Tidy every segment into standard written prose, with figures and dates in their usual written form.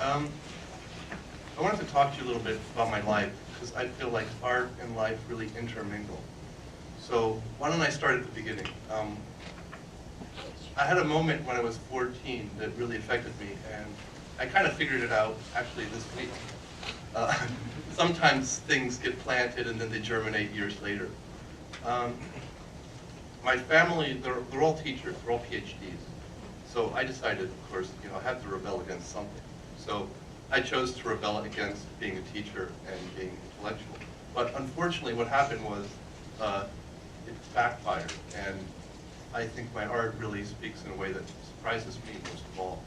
Um, I wanted to talk to you a little bit about my life, because I feel like art and life really intermingle. So why don't I start at the beginning? I had a moment when I was 14 that really affected me, and I kind of figured it out actually this week. Sometimes things get planted and then they germinate years later. My family, they're all teachers, they're all PhDs. So I decided, of course, I had to rebel against something. So I chose to rebel against being a teacher and being intellectual. But unfortunately, what happened was it backfired, and I think my art really speaks in a way that surprises me most of all.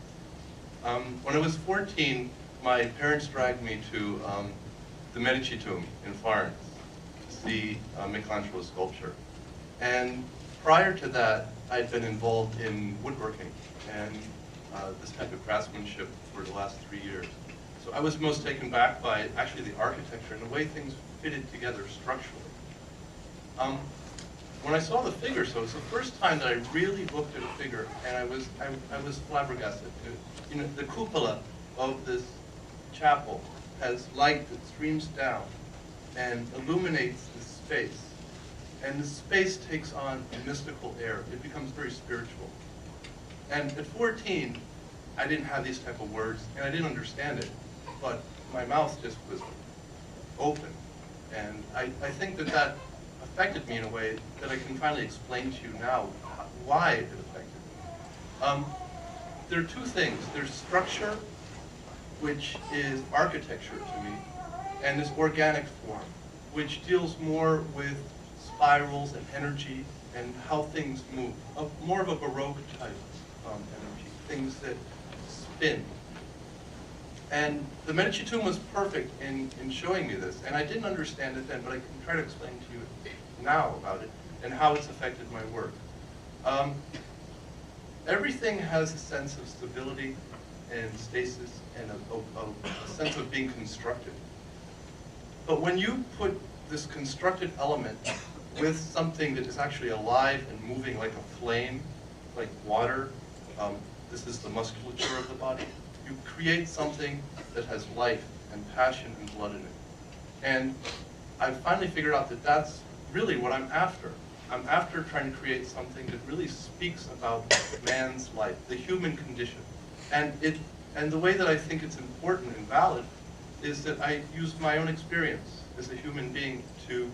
When I was 14, my parents dragged me to the Medici tomb in Florence to see Michelangelo's sculpture. And prior to that, I'd been involved in woodworking and this type of craftsmanship for the last 3 years. So I was most taken back by actually the architecture and the way things fitted together structurally. When I saw the figure, so it was the first time that I really looked at a figure, and I was flabbergasted. The cupola of this chapel has light that streams down and illuminates the space. And the space takes on a mystical air. It becomes very spiritual. And at 14, I didn't have these type of words, and I didn't understand it, but my mouth just was open. And I think that affected me in a way that I can finally explain to you now why it affected me. There are two things. There's structure, which is architecture to me, and this organic form, which deals more with spirals and energy and how things move, more of a Baroque type energy, things that spin. And the Medici tomb was perfect in showing me this, and I didn't understand it then, but I can try to explain to you now about it and how it's affected my work. Everything has a sense of stability and stasis and a sense of being constructed. But when you put this constructed element with something that is actually alive and moving like a flame, like water, this is the musculature of the body, you create something that has life and passion and blood in it. And I've finally figured out that that's really what I'm after. I'm after trying to create something that really speaks about man's life, the human condition. And the way that I think it's important and valid is that I use my own experience as a human being to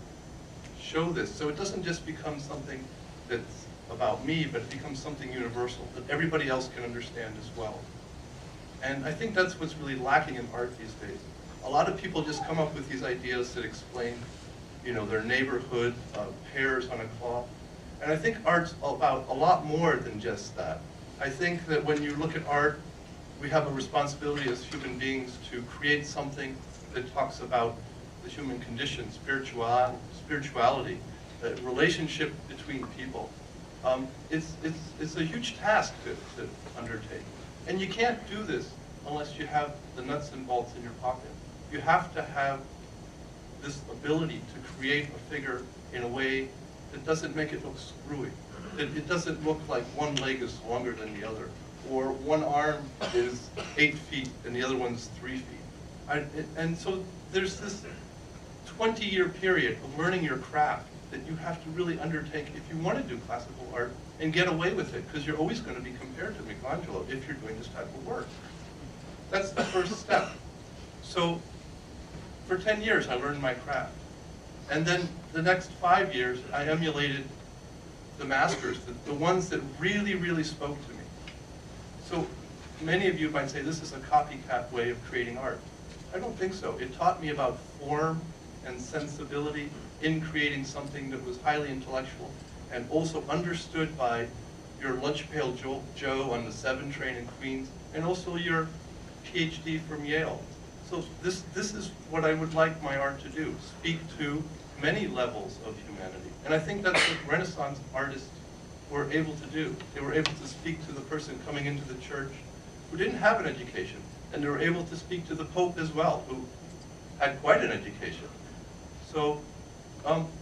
show this. So it doesn't just become something that's about me, but it becomes something universal that everybody else can understand as well. And I think that's what's really lacking in art these days. A lot of people just come up with these ideas that explain, their neighborhood, pears on a cloth. And I think art's about a lot more than just that. I think that when you look at art, we have a responsibility as human beings to create something that talks about the human condition, spirituality, the relationship between people. It's a huge task to undertake. And you can't do this unless you have the nuts and bolts in your pocket. You have to have this ability to create a figure in a way that doesn't make it look screwy. It doesn't look like one leg is longer than the other, or one arm is 8 feet and the other one's 3 feet. And so there's this 20-year period of learning your craft that you have to really undertake if you want to do classical art and get away with it, because you're always going to be compared to Michelangelo if you're doing this type of work. That's the first step. So for 10 years, I learned my craft. And then the next 5 years, I emulated the masters, the ones that really, really spoke to me. So many of you might say this is a copycat way of creating art. I don't think so. It taught me about form and sensibility in creating something that was highly intellectual and also understood by your lunch pail Joe on the 7 train in Queens, and also your PhD from Yale. So this is what I would like my art to do, speak to many levels of humanity. And I think that's what Renaissance artists were able to do. They were able to speak to the person coming into the church who didn't have an education, and they were able to speak to the Pope as well, who had quite an education. So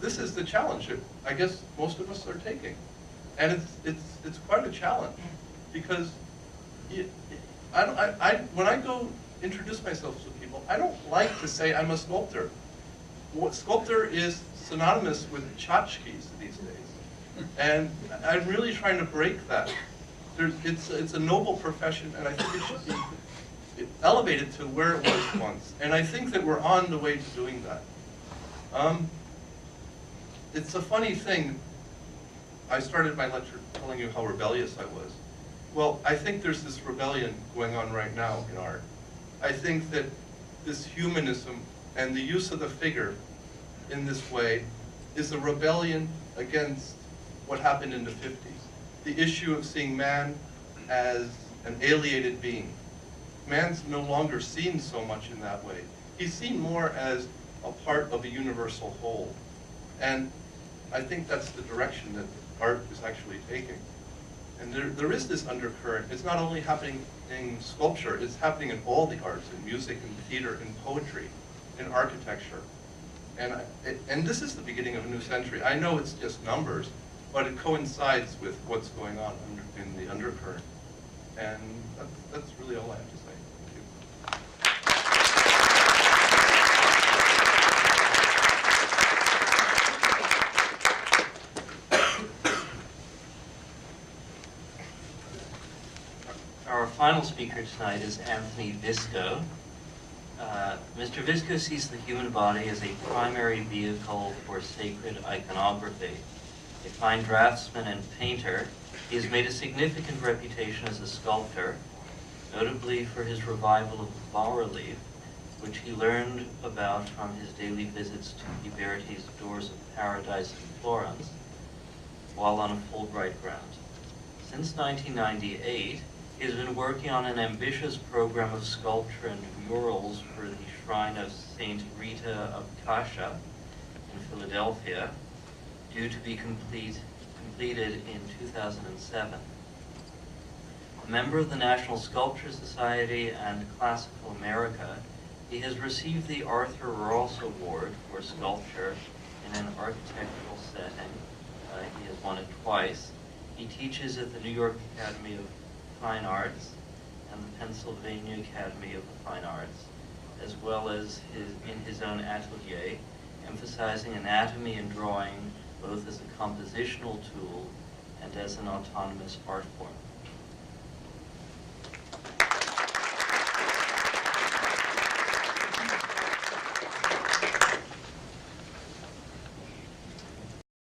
this is the challenge that I guess most of us are taking. And it's quite a challenge, because when I go introduce myself to people, I don't like to say I'm a sculptor. Sculptor is synonymous with tchotchkes these days. And I'm really trying to break that. It's a noble profession, and I think it should be elevated to where it was once. And I think that we're on the way to doing that. It's a funny thing. I started my lecture telling you how rebellious I was. Well, I think there's this rebellion going on right now in art. I think that this humanism and the use of the figure in this way is a rebellion against what happened in the 50s. The issue of seeing man as an alienated being. Man's no longer seen so much in that way. He's seen more as a part of a universal whole. And I think that's the direction that art is actually taking. And there is this undercurrent. It's not only happening in sculpture, it's happening in all the arts, in music, in theater, in poetry, in architecture. And this is the beginning of a new century. I know it's just numbers, but it coincides with what's going on in the undercurrent. And that's really all I have to say. Our final speaker tonight is Anthony Visco. Mr. Visco sees the human body as a primary vehicle for sacred iconography. A fine draftsman and painter, he has made a significant reputation as a sculptor, notably for his revival of bas-relief, which he learned about from his daily visits to Ghiberti's Doors of Paradise in Florence, while on a Fulbright grant. Since 1998, he has been working on an ambitious program of sculpture and murals for the Shrine of Saint Rita of Cascia in Philadelphia, due to be completed in 2007. A member of the National Sculpture Society and Classical America, he has received the Arthur Ross Award for sculpture in an architectural setting. He has won it twice. He teaches at the New York Academy of Fine Arts and the Pennsylvania Academy of the Fine Arts, as well as in his own atelier, emphasizing anatomy and drawing both as a compositional tool and as an autonomous art form.